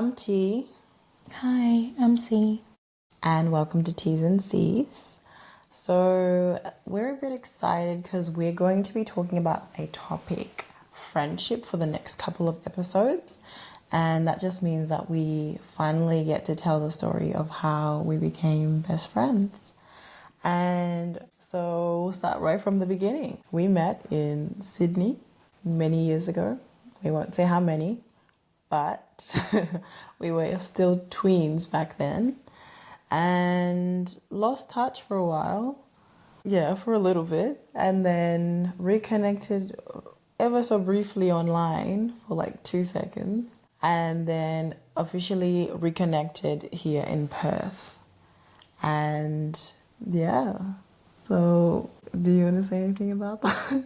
I'm T. Hi, I'm C. And welcome to T's and C's. So, we're a bit excited because we're going to be talking about a topic, friendship, for the next couple of episodes. And that just means that we finally get to tell the story of how we became best friends. And so, we'll start right from the beginning. We met in Sydney many years ago. We won't say how many, but we were still tweens back then and lost touch for a while. Yeah, for a little bit. And then reconnected ever so briefly online for like 2 seconds. And then officially reconnected here in Perth. And yeah, so do you want to say anything about that?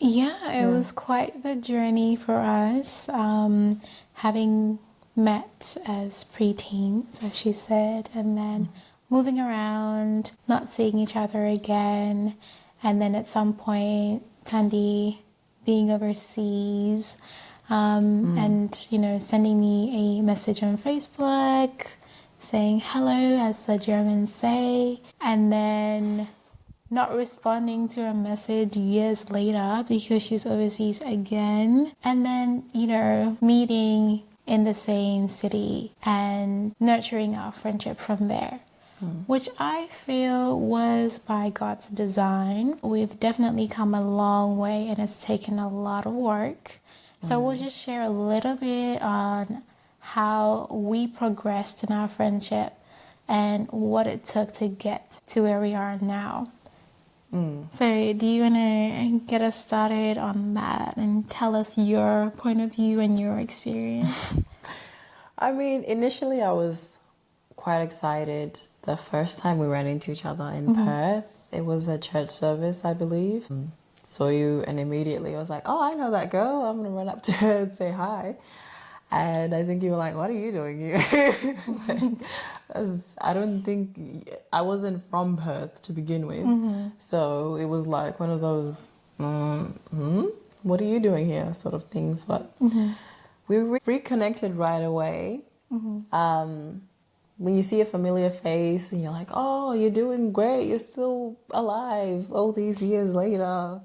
Yeah, it was quite the journey for us, having met as preteens, as she said, and then moving around, not seeing each other again, and then at some point, Tandy being overseas, and, sending me a message on Facebook saying hello, as the Germans say, and then not responding to a message years later because she's overseas again. And then, meeting in the same city and nurturing our friendship from there, which I feel was by God's design. We've definitely come a long way and it's taken a lot of work. So we'll just share a little bit on how we progressed in our friendship and what it took to get to where we are now. So do you want to get us started on that and tell us your point of view and your experience? I mean, initially I was quite excited the first time we ran into each other in Perth. It was a church service, I believe. Saw you and immediately I was like, oh, I know that girl. I'm going to run up to her and say hi. And I think you were like, what are you doing here? I don't think, I wasn't from Perth to begin with. So it was like one of those, what are you doing here sort of things. But we reconnected right away. When you see a familiar face and you're like, oh, you're doing great. You're still alive all these years later.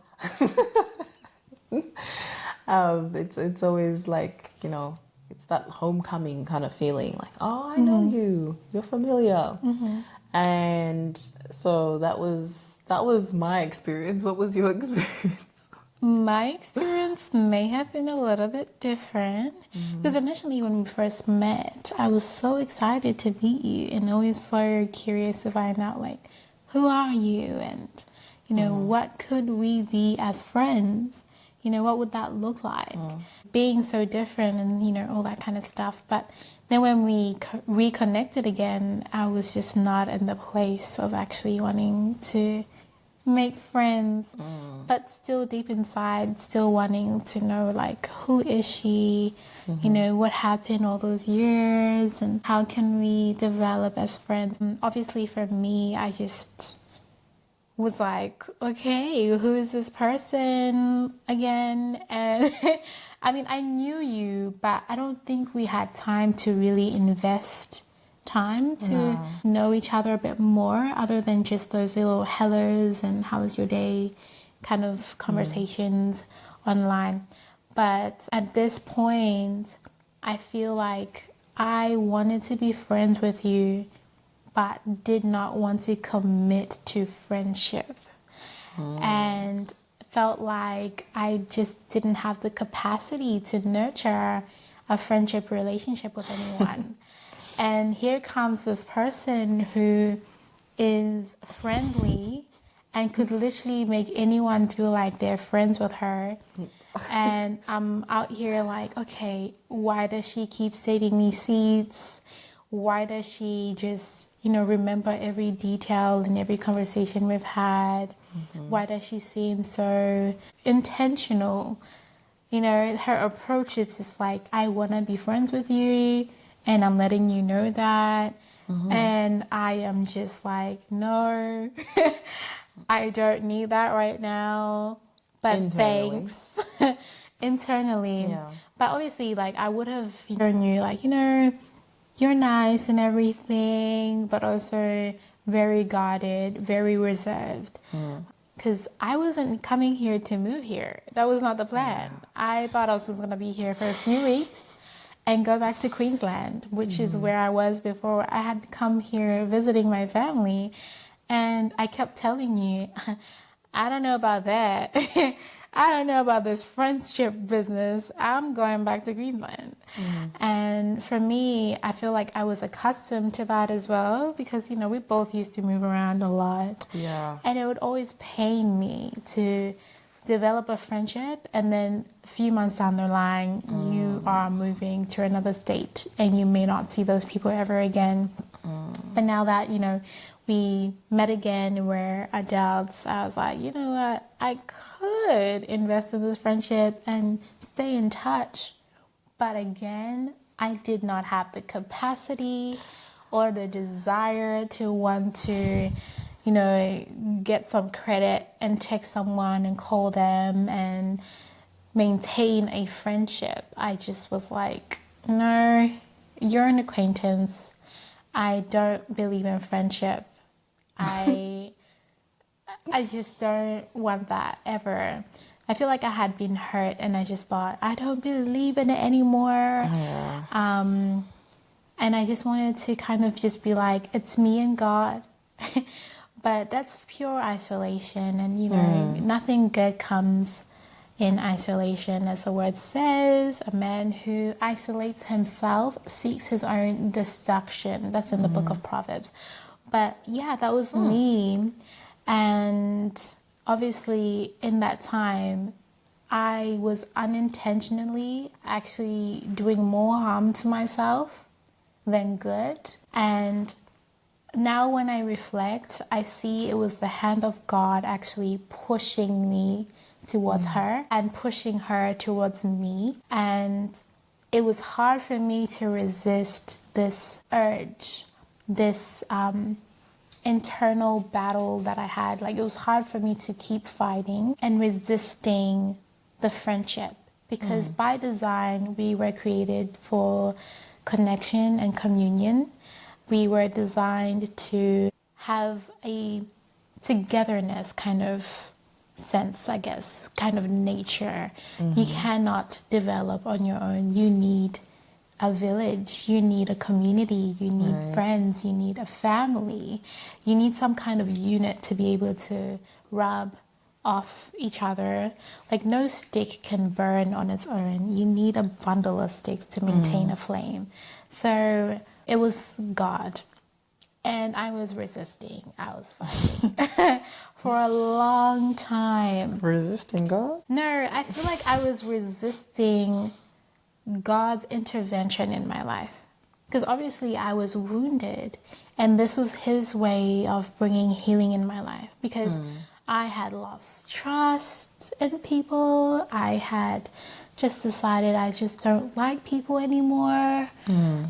It's always like, it's that homecoming kind of feeling, like, oh, I know you, you're familiar. And so that was my experience. What was your experience? My experience may have been a little bit different because initially when we first met, I was so excited to meet you and always so curious to find out, like, who are you and, what could we be as friends? What would that look like? Being so different and, all that kind of stuff. But then when we reconnected again, I was just not in the place of actually wanting to make friends, but still deep inside, still wanting to know, like, who is she? What happened all those years and how can we develop as friends? And obviously for me, I just was like, okay, who is this person again? And I mean, I knew you, but I don't think we had time to really invest time to know each other a bit more, other than just those little hellos and how was your day kind of conversations online. But at this point, I feel like I wanted to be friends with you but did not want to commit to friendship. And felt like I just didn't have the capacity to nurture a friendship relationship with anyone. And here comes this person who is friendly and could literally make anyone feel like they're friends with her. And I'm out here like, okay, why does she keep saving me seats? Why does she just, remember every detail in every conversation we've had? Why does she seem so intentional? Her approach is just like, I want to be friends with you and I'm letting you know that. And I am just like, no, I don't need that right now. But Internally. thanks. Internally. Yeah. But obviously, like, I would have shown you, like, you're nice and everything, but also very guarded, very reserved. Because I wasn't coming here to move here. That was not the plan. Yeah. I thought I was just going to be here for a few weeks and go back to Queensland, which is where I was before. I had come here visiting my family, and I kept telling you, I don't know about that. I don't know about this friendship business. I'm going back to Queensland. And for me, I feel like I was accustomed to that as well because, we both used to move around a lot. Yeah. And it would always pain me to develop a friendship and then a few months down the line, you are moving to another state and you may not see those people ever again. But now that, we met again, we're adults, I was like, you know what, I could invest in this friendship and stay in touch. But again, I did not have the capacity or the desire to want to, get some credit and text someone and call them and maintain a friendship. I just was like, no, you're an acquaintance. I don't believe in friendship. I just don't want that ever. I feel like I had been hurt and I just thought, I don't believe in it anymore. Yeah. And I just wanted to kind of just be like, it's me and God. But that's pure isolation. And, nothing good comes in isolation. As the word says, a man who isolates himself seeks his own destruction. That's in the book of Proverbs. But yeah, that was me. And obviously in that time, I was unintentionally actually doing more harm to myself than good. And now when I reflect, I see it was the hand of God actually pushing me towards her and pushing her towards me. And it was hard for me to resist this urge, this internal battle that I had. Like, it was hard for me to keep fighting and resisting the friendship because by design we were created for connection and communion. We were designed to have a togetherness kind of sense, I guess, kind of nature. You cannot develop on your own. You need a village, you need a community, you need friends, you need a family, you need some kind of unit to be able to rub off each other. Like, no stick can burn on its own. You need a bundle of sticks to maintain a flame. So it was God. And I was resisting. I was fighting for a long time. Resisting God? No, I feel like I was resisting God's intervention in my life. Because obviously I was wounded. And this was his way of bringing healing in my life. Because I had lost trust in people. I had just decided I just don't like people anymore.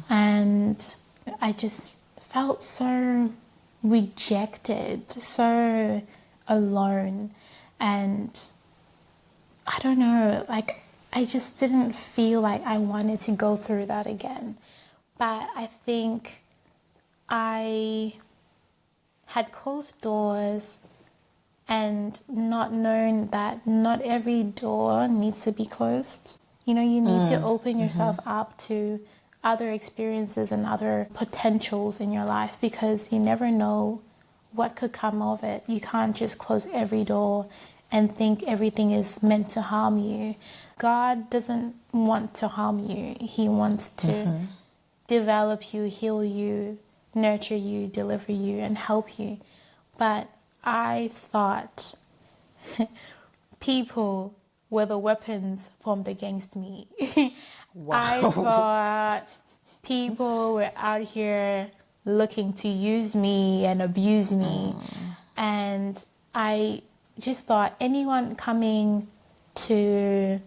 And I just felt so rejected, so alone. And I don't know, like, I just didn't feel like I wanted to go through that again. But I think I had closed doors and not known that not every door needs to be closed. You need to open yourself up to other experiences and other potentials in your life because you never know what could come of it. You can't just close every door and think everything is meant to harm you. God doesn't want to harm you. He wants to develop you, heal you, nurture you, deliver you, and help you. But I thought people were the weapons formed against me. Wow. I thought people were out here looking to use me and abuse me. And I just thought anyone coming to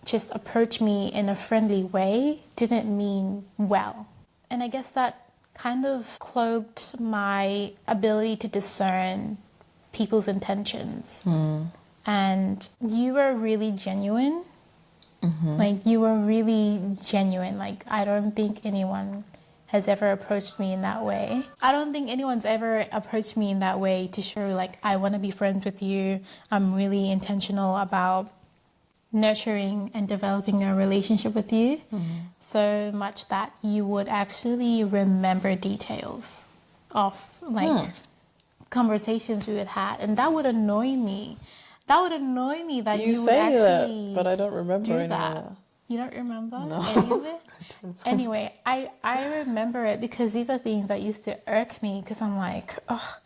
just approach me in a friendly way didn't mean well. And I guess that kind of cloaked my ability to discern people's intentions. And you were really genuine Like, you were really genuine. Like, I don't think anyone has ever approached me in that way. I don't think anyone's ever approached me in that way to show, like, I want to be friends with you. I'm really intentional about nurturing and developing a relationship with you, so much that you would actually remember details of, like, conversations we had had. And that would annoy me. That would annoy me that you would say actually that, but I don't remember do any of that. that. You don't remember No. any of it? Anyway, I remember it because these are things that used to irk me, because I'm like, oh,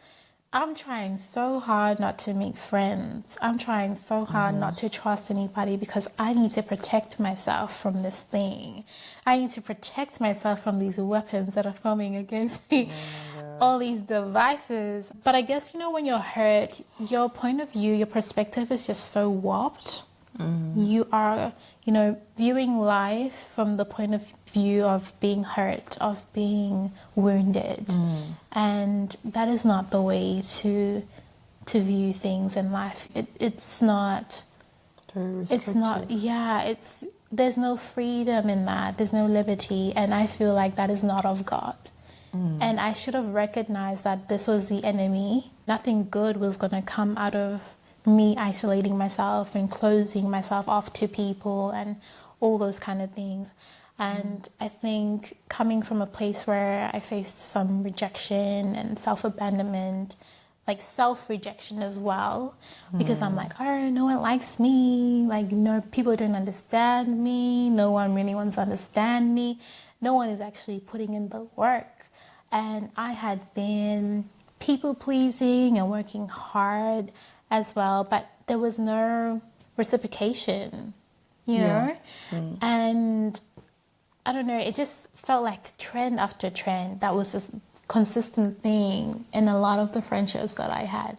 I'm trying so hard not to make friends. I'm trying so hard not to trust anybody because I need to protect myself from this thing. I need to protect myself from these weapons that are forming against me. All these devices. But I guess, when you're hurt, your point of view, your perspective is just so warped. You are, viewing life from the point of view of being hurt, of being wounded. And that is not the way to view things in life. It's not, Very restrictive. it's not, there's no freedom in that. There's no liberty. And I feel like that is not of God. And I should have recognized that this was the enemy. Nothing good was going to come out of me isolating myself and closing myself off to people and all those kind of things. And I think coming from a place where I faced some rejection and self-abandonment, like self-rejection as well, because I'm like, oh, no one likes me. Like, people don't understand me. No one really wants to understand me. No one is actually putting in the work. And I had been people-pleasing and working hard as well, but there was no reciprocation, you know? And I don't know, it just felt like trend after trend. That was this consistent thing in a lot of the friendships that I had.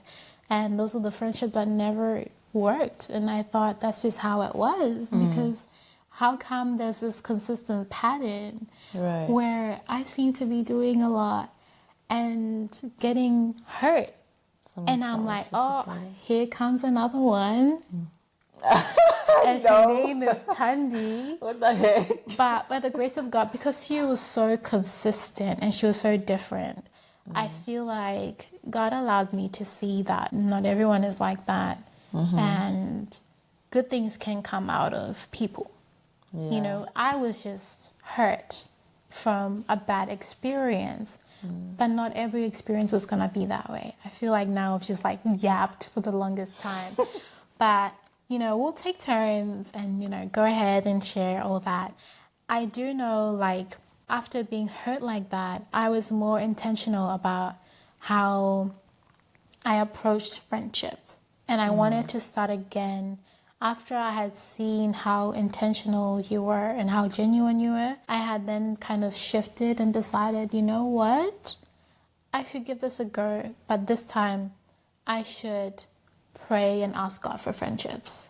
And those are the friendships that never worked. And I thought that's just how it was, because how come there's this consistent pattern where I seem to be doing a lot and getting hurt? And I'm like, oh, here comes another one. And her name is Tandy. What the heck? But by the grace of God, because she was so consistent and she was so different, I feel like God allowed me to see that not everyone is like that. And good things can come out of people. I was just hurt from a bad experience. But not every experience was going to be that way. I feel like now I've just yapped for the longest time. But, we'll take turns and, go ahead and share all that. I do know, after being hurt like that, I was more intentional about how I approached friendship. And I wanted to start again. After I had seen how intentional you were and how genuine you were, I had then kind of shifted and decided, you know what? I should give this a go. But this time, I should pray and ask God for friendships.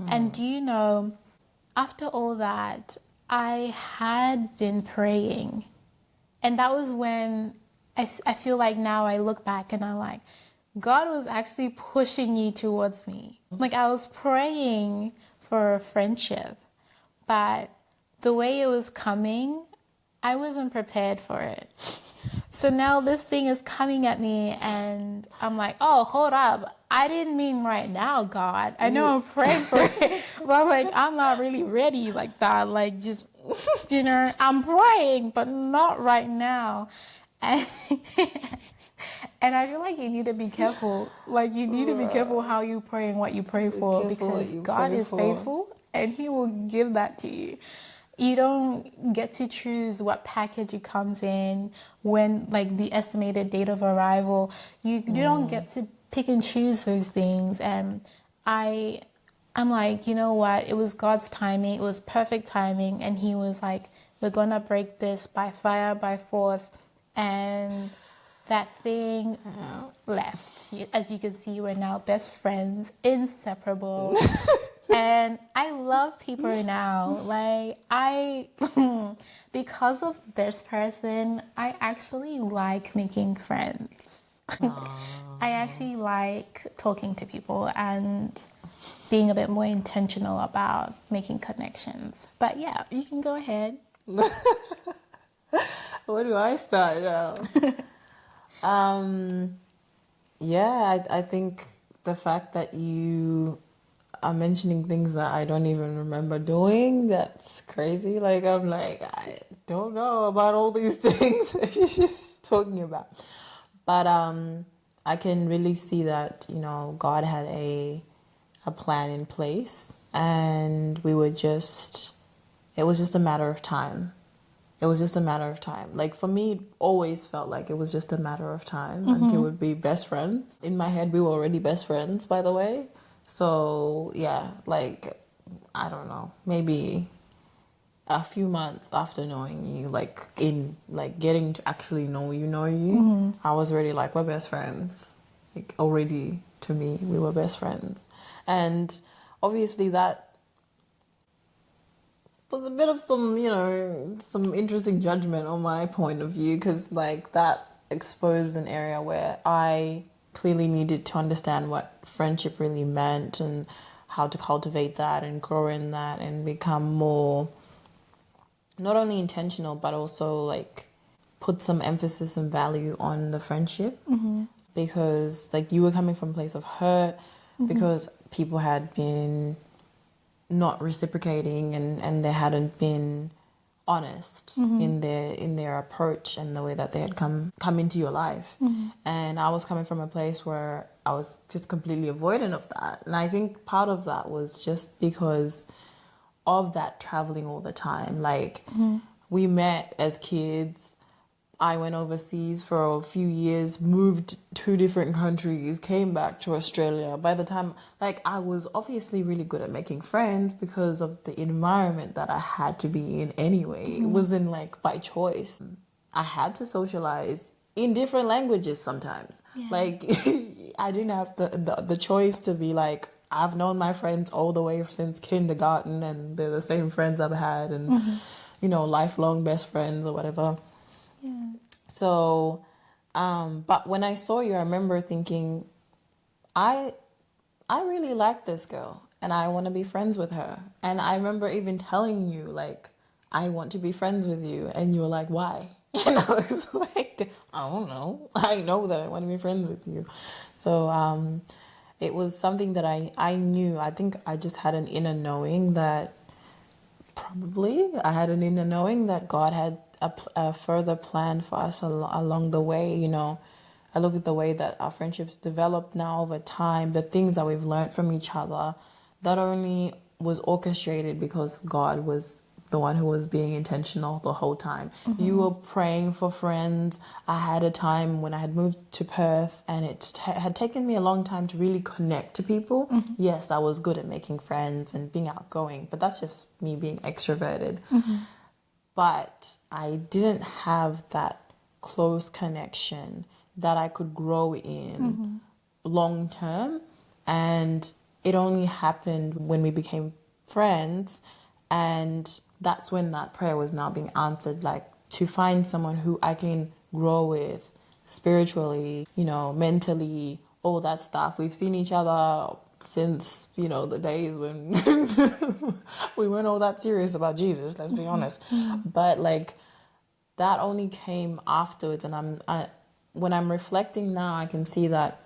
And do you know, after all that, I had been praying. And that was when I feel like now I look back and I'm like, God was actually pushing you towards me. Like, I was praying for a friendship, but the way it was coming, I wasn't prepared for it. So now this thing is coming at me and I'm like, oh, hold up. I didn't mean right now, God. I know I'm praying for it, but I'm not really ready like that. Just, I'm praying, but not right now. And and I feel like you need to be careful. You need to be careful how you pray and what you pray for, because God is faithful and He will give that to you. You don't get to choose what package it comes in, when the estimated date of arrival. You don't get to pick and choose those things. And I'm like, you know what? It was God's timing. It was perfect timing. And He was like, we're going to break this by fire, by force. And that thing left. As you can see, we're now best friends, inseparable. And I love people now. Because of this person, I actually like making friends. I actually like talking to people and being a bit more intentional about making connections. But yeah, you can go ahead. Where do I start now? Yeah, I think the fact that you are mentioning things that I don't even remember doing, that's crazy. Like, I'm like, I don't know about all these things that you're just talking about. But I can really see that, God had a plan in place, and it was just a matter of time. It was just a matter of time. Like, for me, it always felt like it was just a matter of time until we'd be best friends. In my head, we were already best friends, by the way. So, yeah, like, I don't know, maybe a few months after knowing you, getting to actually know you, I was already like, we're best friends. Like, already, to me, we were best friends. And obviously that was a bit of some interesting judgment on my point of view, because like that exposed an area where I clearly needed to understand what friendship really meant and how to cultivate that and grow in that and become more not only intentional but also like put some emphasis and value on the friendship, because like you were coming from a place of hurt because people had been not reciprocating and they hadn't been honest in their approach and the way that they had come into your life. And I was coming from a place where I was just completely avoidant of that, and I think part of that was just because of that traveling all the time. Like, we met as kids, I went overseas for a few years, moved to different countries, came back to Australia. By the time, like, I was obviously really good at making friends because of the environment that I had to be in anyway. It wasn't like by choice. I had to socialize in different languages sometimes. Yeah. Like, I didn't have the choice to be like, I've known my friends all the way since kindergarten and they're the same friends I've had and, lifelong best friends or whatever. Yeah. So, but when I saw you, I remember thinking, I really like this girl and I want to be friends with her. And I remember even telling you, like, I want to be friends with you. And you were like, why? And I was like, I don't know. I know that I want to be friends with you. So, it was something that I knew. I think I just had an inner knowing that God had a further plan for us along the way. I look at the way that our friendships developed now over time, the things that we've learned from each other, that only was orchestrated because God was the one who was being intentional the whole time. You were praying for friends. I had a time when I had moved to Perth and it had taken me a long time to really connect to people. Yes, I was good at making friends and being outgoing, but that's just me being extroverted. But I didn't have that close connection that I could grow in long term. And it only happened when we became friends. And that's when that prayer was now being answered, like to find someone who I can grow with spiritually, mentally, all that stuff. We've seen each other since, the days when we weren't all that serious about Jesus, let's be honest. But like that only came afterwards. And when I'm reflecting now, I can see that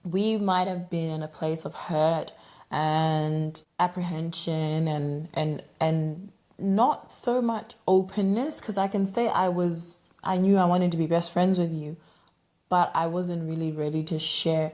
we might have been in a place of hurt and apprehension and not so much openness, because I can say I knew I wanted to be best friends with you, but I wasn't really ready to share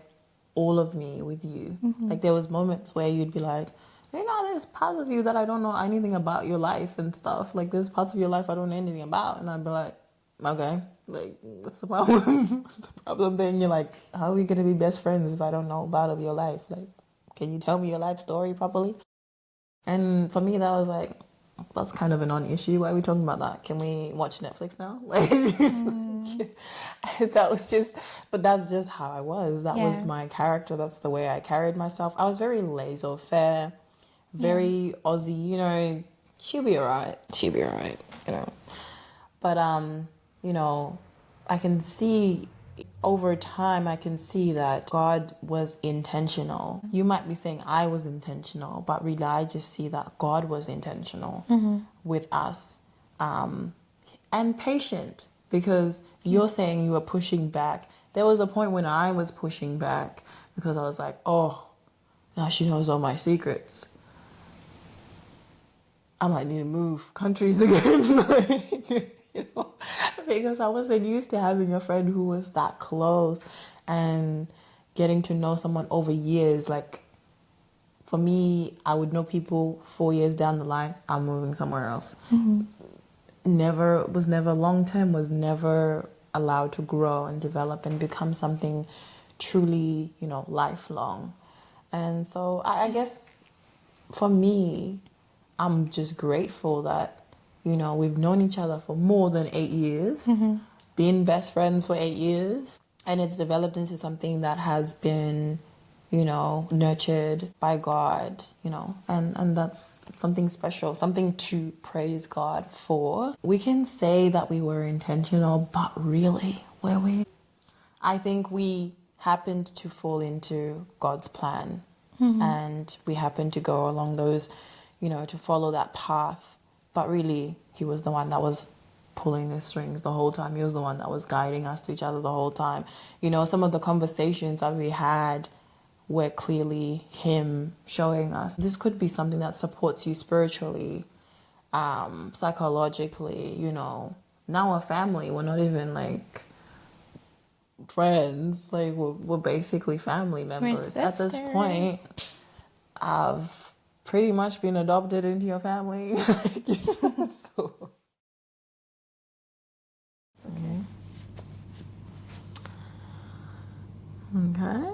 all of me with you. Like there was moments where you'd be like, there's parts of you that I don't know anything about your life and stuff. Like there's parts of your life I don't know anything about. And I'd be like, okay, like what's the problem? What's the problem? Then you're like, how are we gonna be best friends if I don't know about of your life? Like, can you tell me your life story properly? And for me, that was like, that's kind of a non-issue. Why are we talking about that? Can we watch Netflix now? Like, but that's just how I was. That was my character. That's the way I carried myself. I was very laissez-faire, very Aussie, she'll be all right. But, I can see over time, I can see that God was intentional. You might be saying I was intentional, but really I just see that God was intentional with us, and patient, because you're saying you were pushing back. There was a point when I was pushing back because I was like, oh, now she knows all my secrets. I might need to move countries again. Like, because I wasn't used to having a friend who was that close and getting to know someone over years. Like, for me, I would know people 4 years down the line, I'm moving somewhere else. Was never long term, was never allowed to grow and develop and become something truly, lifelong. And so I guess for me, I'm just grateful that, we've known each other for more than 8 years, been best friends for 8 years, and it's developed into something that has been, nurtured by God, and that's something special, something to praise God for. We can say that we were intentional, but really, were we? I think we happened to fall into God's plan, and we happened to go along those, to follow that path. But really, He was the one that was pulling the strings the whole time. He was the one that was guiding us to each other the whole time. Some of the conversations that we had were clearly Him showing us this could be something that supports you spiritually, psychologically, Now a family, we're not even like friends, like we're basically family members. At this point, I've pretty much been adopted into your family. So, it's okay. Okay.